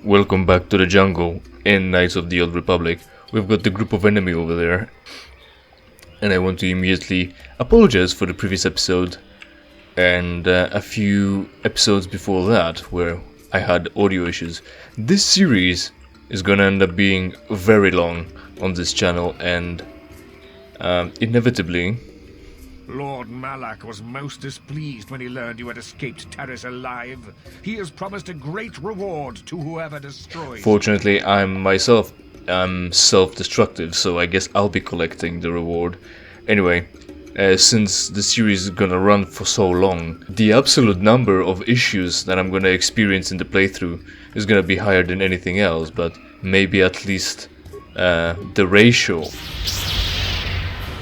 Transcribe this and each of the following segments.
Welcome back to the jungle in Knights of the Old Republic. We've got the group of enemy over there. And I want to immediately apologize for the previous episode and a few episodes before that where I had audio issues. This series is gonna end up being very long on this channel and inevitably... Lord Malak was most displeased when he learned you had escaped Terrace alive. He has promised a great reward to whoever destroys. Fortunately, I'm myself self-destructive, so I guess I'll be collecting the reward. Anyway, since the series is gonna run for so long, the absolute number of issues that I'm gonna experience in the playthrough is gonna be higher than anything else, but maybe at least the ratio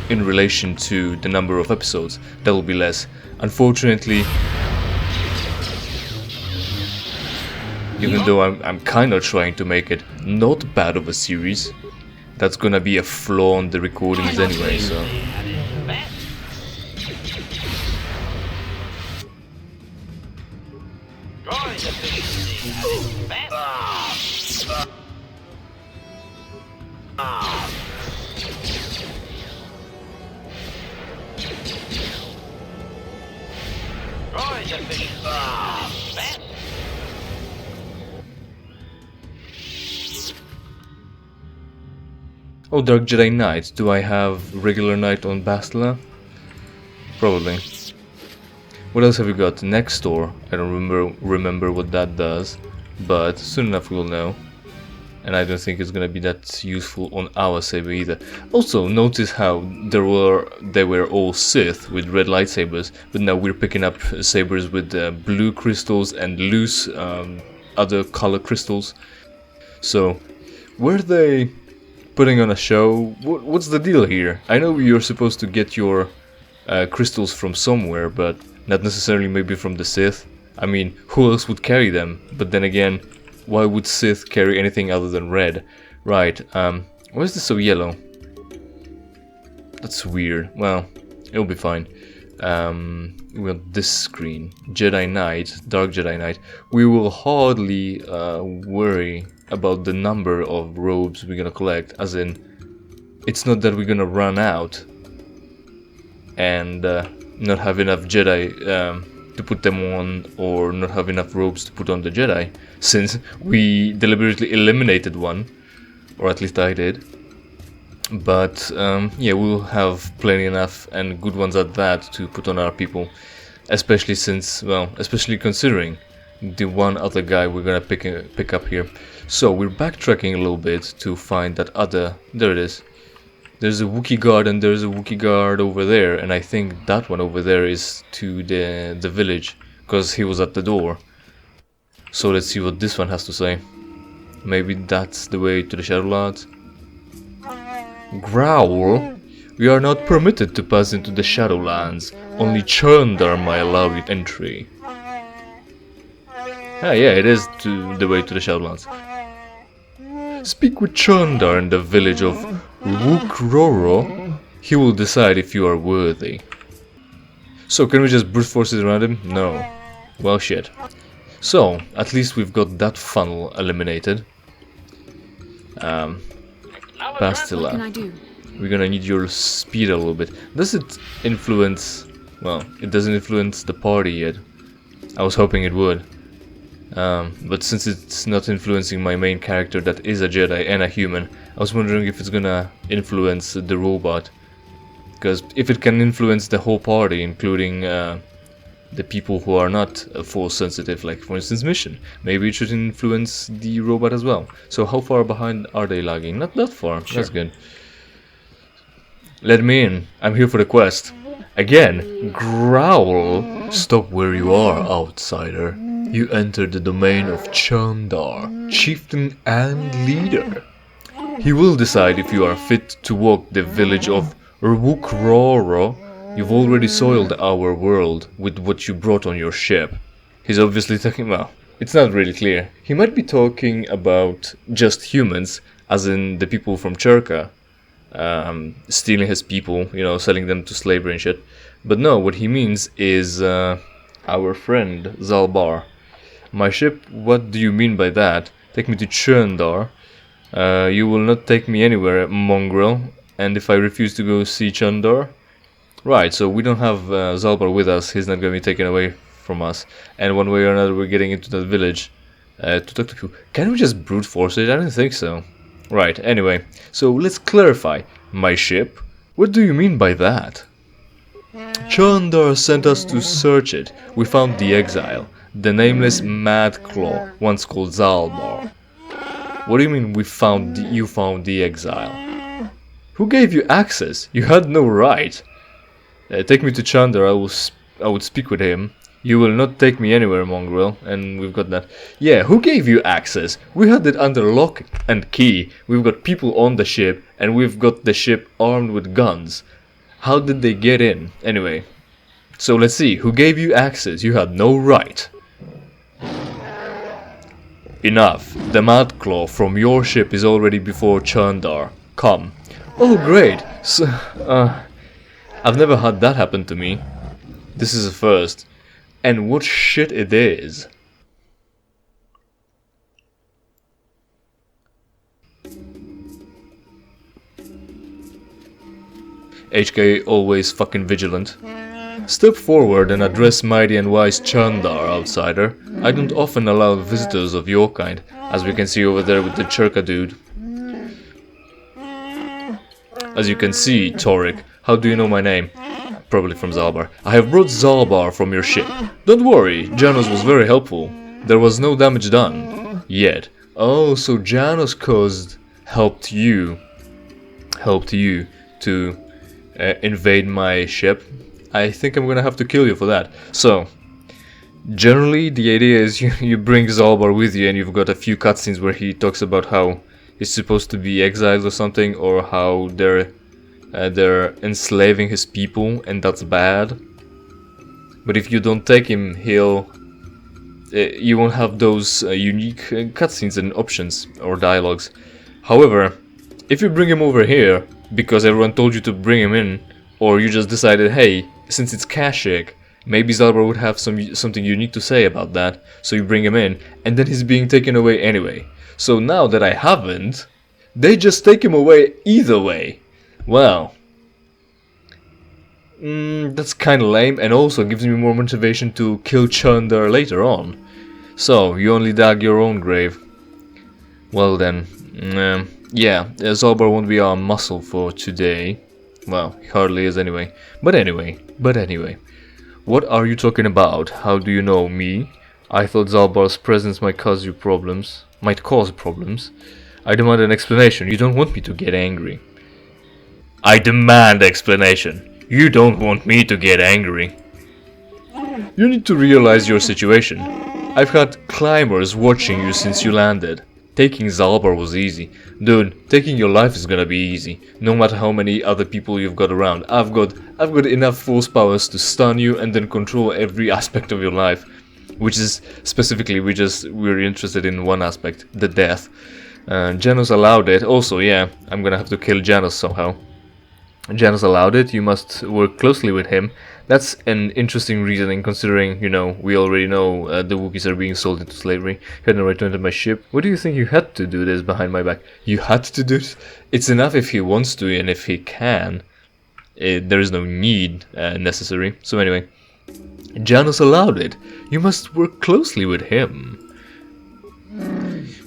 in relation to the number of episodes, that will be less. Unfortunately, even though I'm kinda trying to make it not bad of a series, that's gonna be a flaw on the recordings anyway, so... Oh, Dark Jedi Knight. Do I have regular Knight on Bastila? Probably. What else have we got? Next door. I don't remember what that does, but soon enough we'll know. And I don't think it's gonna be that useful on our saber either. Also, notice how they were all Sith with red lightsabers, but now we're picking up sabers with blue crystals and loose other color crystals. So, were they putting on a show? What's the deal here? I know you're supposed to get your crystals from somewhere, but not necessarily maybe from the Sith. I mean, who else would carry them? But then again, why would Sith carry anything other than red? Right, why is this so yellow? That's weird. Well, it'll be fine. We got this screen. Jedi Knight, Dark Jedi Knight. We will hardly worry about the number of robes we're gonna collect, as in, it's not that we're gonna run out and not have enough Jedi to put them on, or not have enough robes to put on the Jedi, since we deliberately eliminated one, or at least I did. But yeah, we'll have plenty enough, and good ones at that, to put on our people, especially since, well, especially considering the one other guy we're gonna pick up here. So we're backtracking a little bit to find that other, there it is. There's a Wookiee guard and there's a Wookiee guard over there, and I think that one over there is to the village, because he was at the door. So let's see what this one has to say. Maybe that's the way to the Shadowlands. Growl? We are not permitted to pass into the Shadowlands. Only Chuungus may allow you entry. Ah, yeah, it is to the way to the Shadowlands. Speak with Chuungus in the village of Rwookrrorro. He will decide if you are worthy. So, can we just brute force it around him? No. Well, shit. So, at least we've got that funnel eliminated. Bastila. What can I do? We're gonna need your speed a little bit. Does it influence... Well, it doesn't influence the party yet. I was hoping it would. But since it's not influencing my main character that is a Jedi and a human, I was wondering if it's gonna influence the robot. Because if it can influence the whole party, including the people who are not force sensitive, like for instance Mission, maybe it should influence the robot as well. So how far behind are they lagging? Not that far, sure. That's good. Let me in, I'm here for the quest. Again, growl! Stop where you are, outsider. You enter the domain of Chuungus, chieftain and leader. He will decide if you are fit to walk the village of Rwookrrorro. You've already soiled our world with what you brought on your ship. He's obviously talking, well, it's not really clear. He might be talking about just humans, as in the people from Churka, stealing his people, you know, selling them to slavery and shit. But no, what he means is our friend Zaalbar. My ship, what do you mean by that? Take me to Chuungus. You will not take me anywhere, mongrel. And if I refuse to go see Chuungus? Right, so we don't have Zaalbar with us. He's not going to be taken away from us. And one way or another we're getting into that village to talk to people. Can we just brute force it? I don't think so. Right, anyway. So let's clarify. My ship? What do you mean by that? Chuungus sent us to search it. We found the exile. The nameless Mad Claw, once called Zaalbar. What do you mean you found the exile? Who gave you access? You had no right. Take me to Chuungus, I would speak with him. You will not take me anywhere, mongrel. And we've got that. Yeah, who gave you access? We had it under lock and key. We've got people on the ship, and we've got the ship armed with guns. How did they get in? Anyway, so let's see. Who gave you access? You had no right. Enough. The Mad Claw from your ship is already before Chuungus. Come. Oh, great. So, I've never had that happen to me. This is a first. And what shit it is. HK always fucking vigilant. Step forward and address mighty and wise Chuungus, outsider. I don't often allow visitors of your kind, as we can see over there with the Churka dude. As you can see, Torik, how do you know my name? Probably from Zaalbar. I have brought Zaalbar from your ship. Don't worry, Janos was very helpful. There was no damage done. Yet. Oh, so Janos helped you to invade my ship. I think I'm gonna have to kill you for that. So, generally the idea is you bring Zaalbar with you and you've got a few cutscenes where he talks about how he's supposed to be exiled or something, or how they're enslaving his people and that's bad. But if you don't take him, you won't have those unique cutscenes and options or dialogues. However, if you bring him over here because everyone told you to bring him in, or you just decided, hey, since it's Kashyyyk, maybe Zaalbar would have something unique to say about that, so you bring him in, and then he's being taken away anyway. So now that I haven't, they just take him away either way. Well, that's kinda lame, and also gives me more motivation to kill Chuungus later on. So, you only dug your own grave. Well then, yeah, Zaalbar won't be our muscle for today. Well, he hardly is anyway. But anyway. What are you talking about? How do you know me? I thought Zaalbar's presence might cause problems. I demand an explanation. You don't want me to get angry. I demand explanation. You don't want me to get angry. You need to realize your situation. I've had climbers watching you since you landed. Taking Zaalbar was easy. Dude, taking your life is gonna be easy. No matter how many other people you've got around. I've got enough force powers to stun you and then control every aspect of your life. Which is, specifically, we're interested in one aspect, the death. Janos allowed it. Also, yeah, I'm gonna have to kill Janos somehow. Janos allowed it, you must work closely with him. That's an interesting reasoning, considering, you know, we already know the Wookiees are being sold into slavery. You had no right to enter my ship. What do you think you had to do this behind my back? You had to do this? It's enough if he wants to and if he can. There is no need necessary. So anyway, Janos allowed it. You must work closely with him.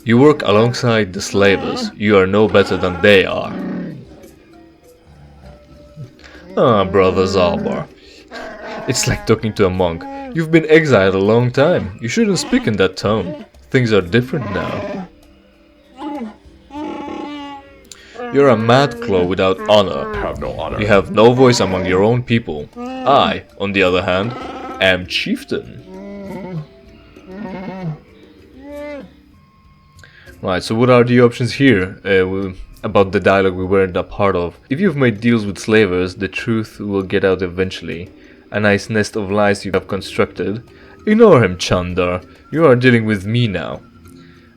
You work alongside the slavers. You are no better than they are. Ah, brother Zaalbar. It's like talking to a monk. You've been exiled a long time. You shouldn't speak in that tone. Things are different now. You're a mad claw without honor. I have no honor. You have no voice among your own people. I, on the other hand, am chieftain. Right, so what are the options here about the dialogue we weren't a part of? If you've made deals with slavers, the truth will get out eventually. A nice nest of lies you have constructed. Ignore him, Chuungus. You are dealing with me now.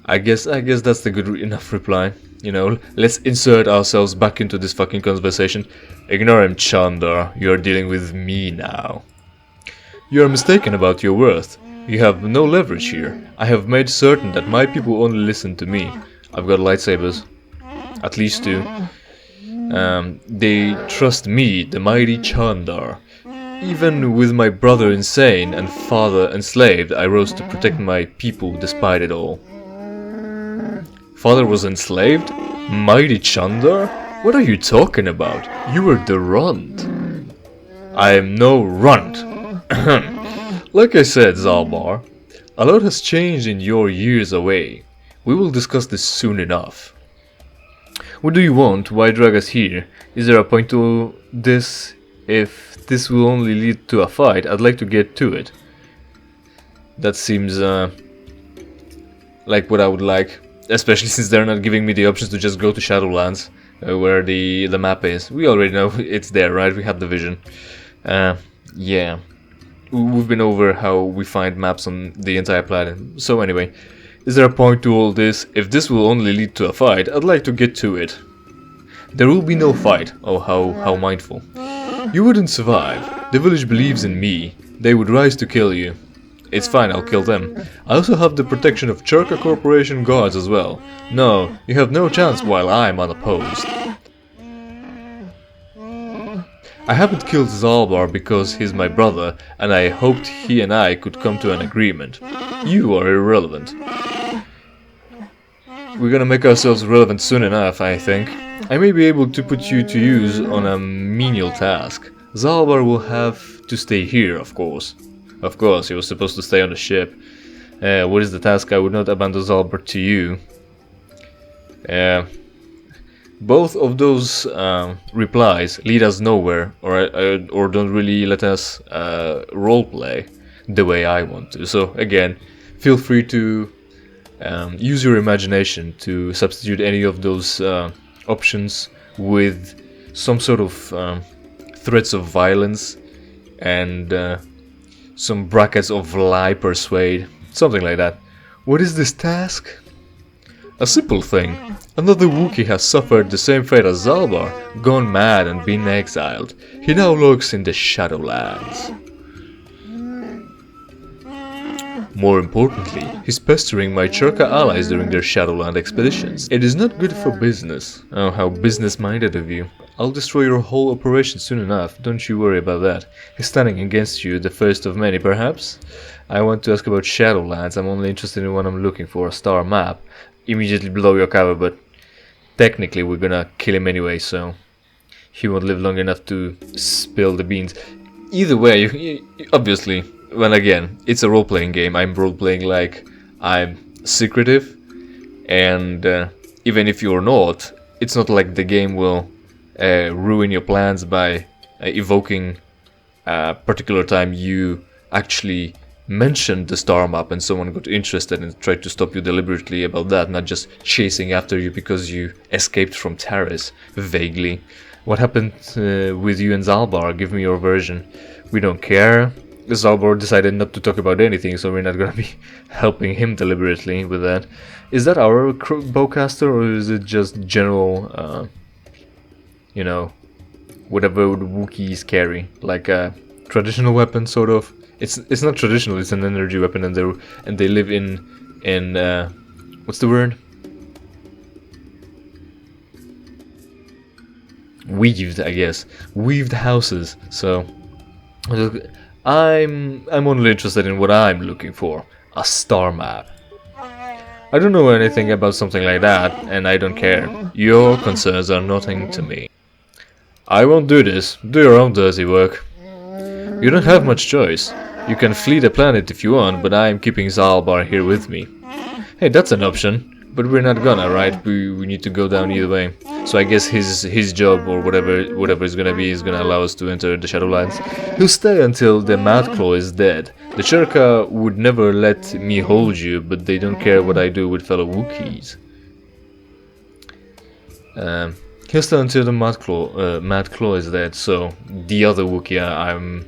I guess that's the good enough reply. You know, let's insert ourselves back into this fucking conversation. Ignore him, Chuungus. You are dealing with me now. You are mistaken about your worth. You have no leverage here. I have made certain that my people only listen to me. I've got lightsabers. At least 2. They trust me, the mighty Chandar. Even with my brother insane and father enslaved, I rose to protect my people despite it all. Father was enslaved? Mighty Chandar? What are you talking about? You were the runt. I am no runt. Like I said, Zaalbar, a lot has changed in your years away. We will discuss this soon enough. What do you want? Why drag us here? Is there a point to this? If this will only lead to a fight, I'd like to get to it. That seems like what I would like, especially since they're not giving me the options to just go to Shadowlands, where the map is. We already know it's there, right? We have the vision. Yeah. We've been over how we find maps on the entire planet. So anyway, is there a point to all this? If this will only lead to a fight, I'd like to get to it. There will be no fight. Oh, how mindful. You wouldn't survive. The village believes in me. They would rise to kill you. It's fine, I'll kill them. I also have the protection of Churka Corporation guards as well. No, you have no chance while I'm unopposed. I haven't killed Zaalbar because he's my brother, and I hoped he and I could come to an agreement. You are irrelevant. We're gonna make ourselves relevant soon enough, I think. I may be able to put you to use on a menial task. Zaalbar will have to stay here, of course. Of course, he was supposed to stay on the ship. What is the task? I would not abandon Zaalbar to you. Both of those replies lead us nowhere, or don't really let us roleplay the way I want to. So again, feel free to use your imagination to substitute any of those options with some sort of threats of violence and some brackets of lie, persuade, something like that. What is this task? A simple thing. Another Wookiee has suffered the same fate as Zaalbar, gone mad and been exiled. He now lurks in the Shadowlands. More importantly, he's pestering my Churka allies during their Shadowland expeditions. It is not good for business. Oh, how business-minded of you. I'll destroy your whole operation soon enough, don't you worry about that. He's standing against you, the first of many perhaps? I want to ask about Shadowlands, I'm only interested in what I'm looking for, a star map. Immediately below your cover, but technically we're gonna kill him anyway, so he won't live long enough to spill the beans. Either way, obviously, well again, it's a role-playing game. I'm role-playing like I'm secretive, and even if you're not, it's not like the game will ruin your plans by evoking a particular time you actually mentioned the star map and someone got interested and tried to stop you deliberately about that, not just chasing after you because you escaped from Taris, vaguely. What happened with you and Zaalbar? Give me your version. We don't care. Zaalbar decided not to talk about anything, so we're not gonna be helping him deliberately with that. Is that our bowcaster, or is it just general, you know, whatever Wookiees carry? Like a traditional weapon, sort of? It's not traditional, it's an energy weapon, and they live in what's the word? Weaved, I guess. Weaved houses. So I'm only interested in what I'm looking for. A star map. I don't know anything about something like that, and I don't care. Your concerns are nothing to me. I won't do this. Do your own dirty work. You don't have much choice. You can flee the planet if you want, but I am keeping Zaalbar here with me. Hey, that's an option, but we're not gonna, right? We need to go down either way. So I guess his job, or whatever it's gonna be, is gonna allow us to enter the Shadowlands. He'll stay until the Mad Claw is dead. The Churka would never let me hold you, but they don't care what I do with fellow Wookiees. He'll stay until the Mad Claw is dead. So the other Wookiee,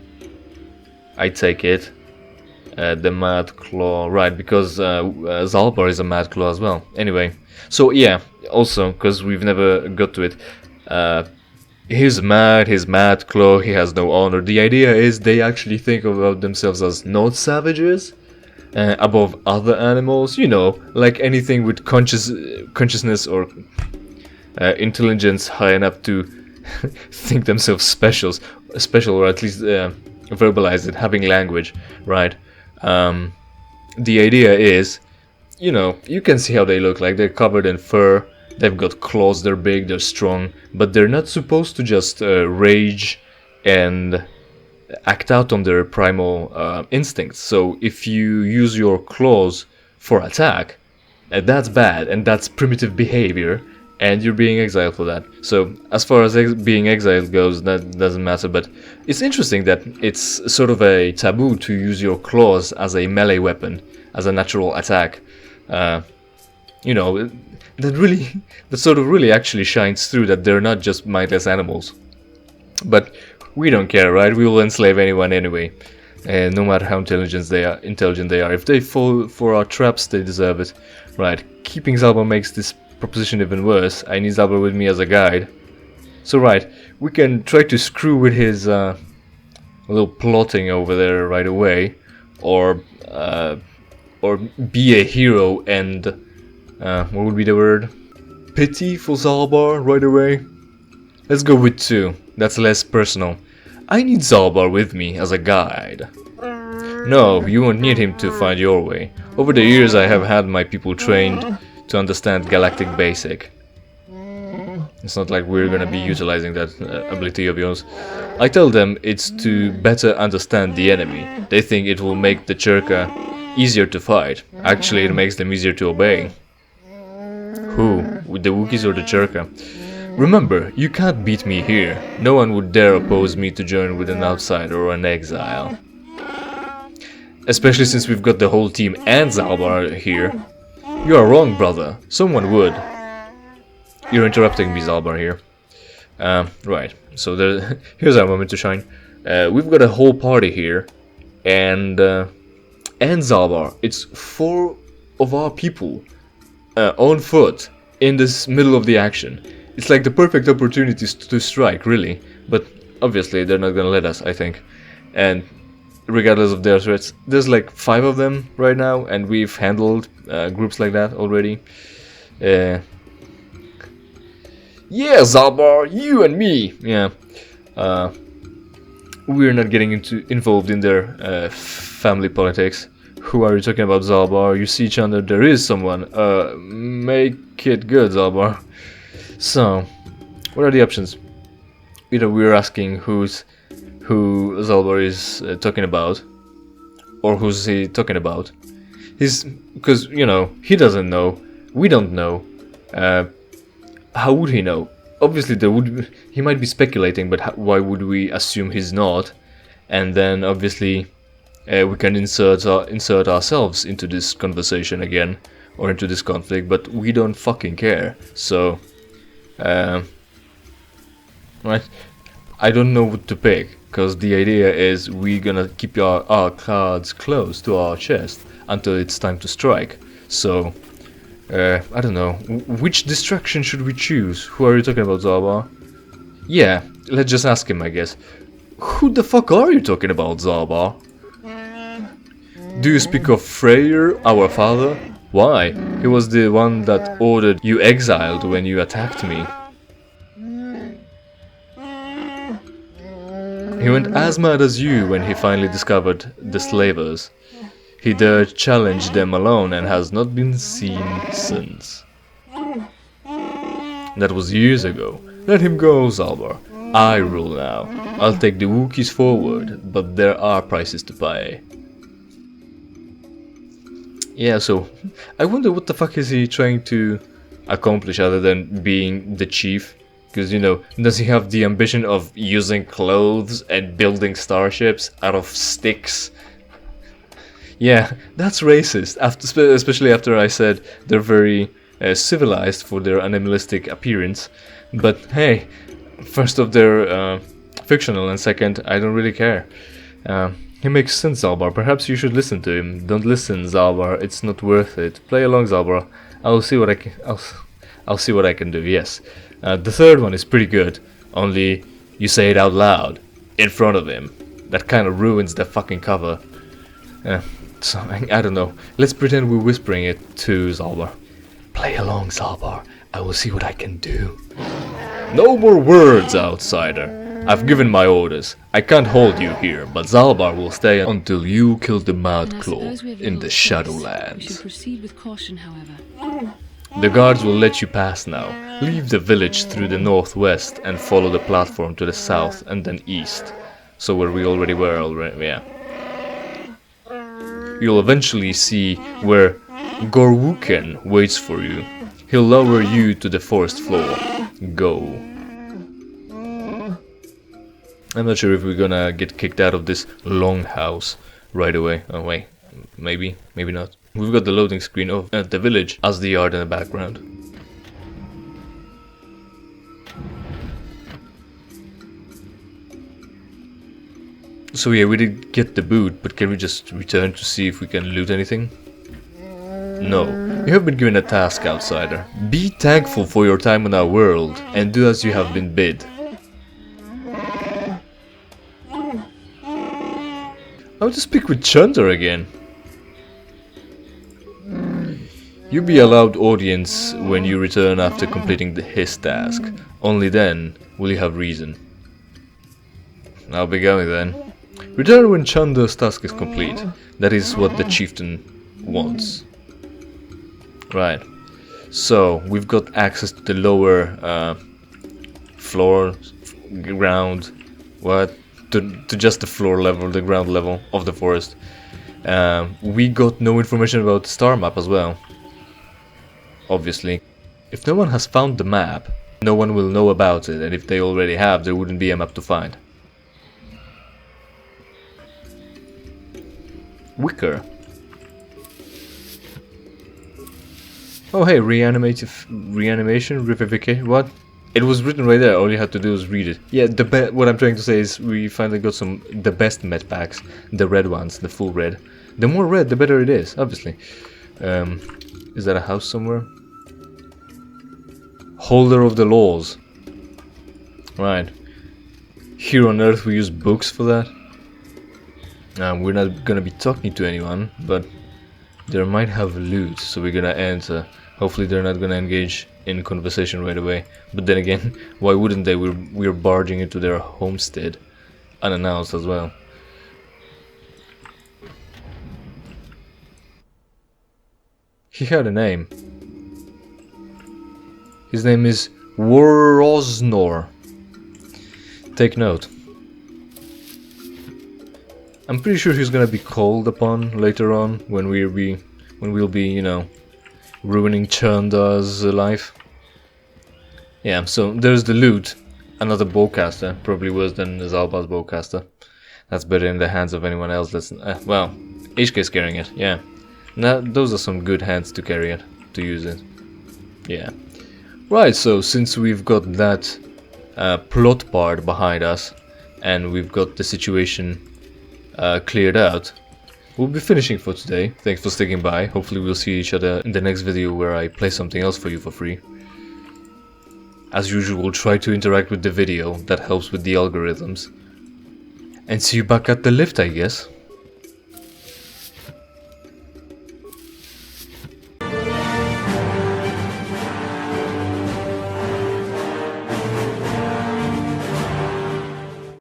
I take it, the Mad Claw, right, because Zaalbar is a Mad Claw as well. Anyway, so yeah, also, because we've never got to it, he's Mad Claw, he has no honor. The idea is they actually think about themselves as not savages, above other animals, you know, like anything with consciousness or intelligence high enough to think themselves special, or at least verbalize it, having language, right? The idea is, you know, you can see how they look like. They're covered in fur, they've got claws, they're big, they're strong, but they're not supposed to just rage and act out on their primal instincts. So if you use your claws for attack, that's bad, and that's primitive behavior, and you're being exiled for that. So as far as being exiled goes, that doesn't matter, but it's interesting that it's sort of a taboo to use your claws as a melee weapon, as a natural attack. You know, that sort of really actually shines through that they're not just mindless animals. But we don't care, right? We will enslave anyone anyway, no matter how intelligent they are. If they fall for our traps, they deserve it, right? Keeping Zaalbar makes this proposition even worse. I need Zaalbar with me as a guide. So right, we can try to screw with his little plotting over there right away, or be a hero and what would be the word? Pity for Zaalbar right away. Let's go with 2. That's less personal. I need Zaalbar with me as a guide. No, you won't need him to find your way. Over the years I have had my people trained to understand Galactic Basic. It's not like we're gonna be utilizing that ability of yours. I tell them it's to better understand the enemy. They think it will make the Churka easier to fight. Actually, it makes them easier to obey. Who? With the Wookiees or the Churka? Remember, you can't beat me here. No one would dare oppose me to join with an outsider or an exile. Especially since we've got the whole team and Zaalbar here. You are wrong, brother. Someone would. You're interrupting me, Zaalbar, here. Right, so here's our moment to shine. We've got a whole party here, and Zaalbar. It's 4 of our people on foot in this middle of the action. It's like the perfect opportunity to strike, really. But obviously they're not gonna let us, I think. And regardless of their threats, there's like 5 of them right now, and we've handled groups like that already. Yeah, Zaalbar, you and me. Yeah, we're not getting involved in their family politics. Who are you talking about, Zaalbar? You see, Chandler, there is someone. Make it good, Zaalbar. So, what are the options? You know, we're asking who Zaalbar is talking about, or who's he talking about? Because you know, he doesn't know. We don't know. How would he know? Obviously, he might be speculating, but why would we assume he's not? And then, obviously, we can insert ourselves into this conversation again, or into this conflict, but we don't fucking care. So, right? I don't know what to pick, because the idea is we're gonna keep our cards close to our chest until it's time to strike. So, I don't know. Which distraction should we choose? Who are you talking about, Zaalbar? Yeah, let's just ask him, I guess. Who the fuck are you talking about, Zaalbar? Do you speak of Freyr, our father? Why? He was the one that ordered you exiled when you attacked me. He went as mad as you when he finally discovered the slavers. He dared challenge them alone and has not been seen since. That was years ago. Let him go, Zaalbar. I rule now. I'll take the Wookiees forward, but there are prices to pay. Yeah, so I wonder what the fuck is he trying to accomplish other than being the chief? Because, you know, does he have the ambition of using clothes and building starships out of sticks? Yeah, that's racist, especially after I said they're very civilized for their animalistic appearance. But hey, first off, they're fictional, and second, I don't really care. He makes sense, Zaalbar. Perhaps you should listen to him. Don't listen, Zaalbar. It's not worth it. Play along, Zaalbar. I'll see what I can do. Yes. The third one is pretty good. Only you say it out loud in front of him. That kind of ruins the fucking cover. something. I don't know. Let's pretend we're whispering it to Zaalbar. Play along, Zaalbar. I will see what I can do. No more words, outsider. I've given my orders. I can't hold you here, but Zaalbar will stay until you kill the Mad Claw in the Shadowlands. We should proceed with caution, however. The guards will let you pass now. Leave the village through the northwest and follow the platform to the south and then east. So where we already were, yeah. You'll eventually see where Rwookrrorro waits for you. He'll lower you to the forest floor. Go. I'm not sure if we're gonna get kicked out of this longhouse right away. Oh wait, maybe, maybe not. We've got the loading screen of the village as the yard in the background. So yeah, we did get the boot, but can we just return to see if we can loot anything? No. You have been given a task, outsider. Be thankful for your time on our world, and do as you have been bid. I want to speak with Chuungus again. You'll be allowed audience when you return after completing his task. Only then will you have reason. I'll be going then. Return when Chuungus' task is complete. That is what the chieftain wants. Right. So, we've got access to the lower floor, ground, what? To just the floor level, the ground level of the forest. We got no information about the star map as well. Obviously. If no one has found the map, no one will know about it, and if they already have, there wouldn't be a map to find. Rwookrrorro. Oh hey, reanimation, revivification, what? It was written right there, all you had to do was read it. Yeah, what I'm trying to say is we finally got the best med packs, the red ones, the full red. The more red, the better it is, obviously. Is that a house somewhere? Holder of the laws. Right. Here on Earth we use books for that. We're not gonna be talking to anyone, but they might have loot, so we're gonna enter. Hopefully they're not gonna engage in conversation right away. But then again, why wouldn't they? We're barging into their homestead unannounced as well. He had a name. His name is Rwookrrorro. Take note. I'm pretty sure he's gonna be called upon later on when we'll be, you know, ruining Chuungus' life. Yeah, so there's the loot. Another bowcaster, probably worse than Zaalbar's bowcaster. That's better in the hands of anyone else. That's well, HK's carrying it. Yeah, now those are some good hands to carry it, to use it. Yeah. Right. So since we've got that plot part behind us, and we've got the situation cleared out, we'll be finishing for today. Thanks for sticking by. Hopefully we'll see each other in the next video where I play something else for you for free. As usual, try to interact with the video, that helps with the algorithms. And see you back at the lift, I guess.